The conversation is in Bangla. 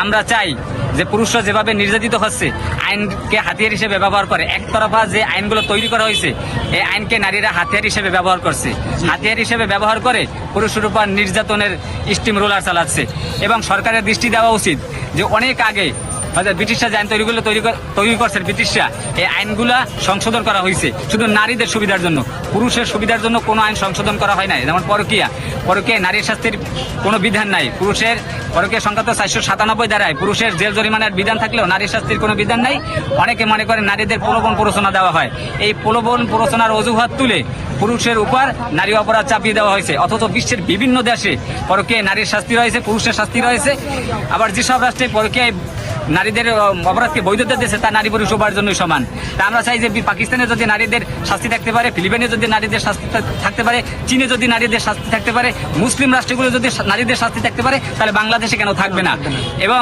আমরা চাই যে পুরুষরা যেভাবে নির্যাতিত হচ্ছে, আইনকে হাতিয়ার হিসেবে ব্যবহার করে, একতরফা যে আইনগুলো তৈরি করা হয়েছে এই আইনকে নারীরা হাতিয়ার হিসেবে ব্যবহার করছে, হাতিয়ার হিসেবে ব্যবহার করে পুরুষের উপর নির্যাতনের স্টিম রোলার চালাচ্ছে। এবং সরকারের দৃষ্টি দেওয়া উচিত যে অনেক আগে ব্রিটিশরা যে আইন তৈরি করছে, ব্রিটিশরা এই আইনগুলা সংশোধন করা হয়েছে শুধু নারীদের সুবিধার জন্য, পুরুষের সুবিধার জন্য কোনো আইন সংশোধন করা হয় নাই। যেমন পরকীয়া নারীর শাস্তির কোনো বিধান নাই, পুরুষের পরকীয়া সংক্রান্ত 497 ধারায় পুরুষের জেল জরিমানার বিধান থাকলেও নারীর শাস্তির কোনো বিধান নাই। অনেকে মনে করেন নারীদের প্রলোভন প্ররোচনা দেওয়া হয়, এই প্রলোভন প্ররোচনার অজুহাত তুলে পুরুষের উপর নারী অপরাধ চাপিয়ে দেওয়া হয়েছে। অথচ বিশ্বের বিভিন্ন দেশে পরকীয়ায় নারীর শাস্তি রয়েছে, পুরুষের শাস্তি রয়েছে। আবার যেসব রাষ্ট্রে পরকীয়ায় নারীদের অপরাধকে বৈধতা দিয়েছে তা নারী পুরুষ উভয়ের জন্যই সমান। তা আমরা চাই যে পাকিস্তানে যদি নারীদের শাস্তি থাকতে পারে, ফিলিপাইনে যদি নারীদের শাস্তি থাকতে পারে, চীনে যদি নারীদের শাস্তি থাকতে পারে, মুসলিম রাষ্ট্রগুলো যদি নারীদের শাস্তি থাকতে পারে, তাহলে বাংলাদেশে কেন থাকবে না। এবং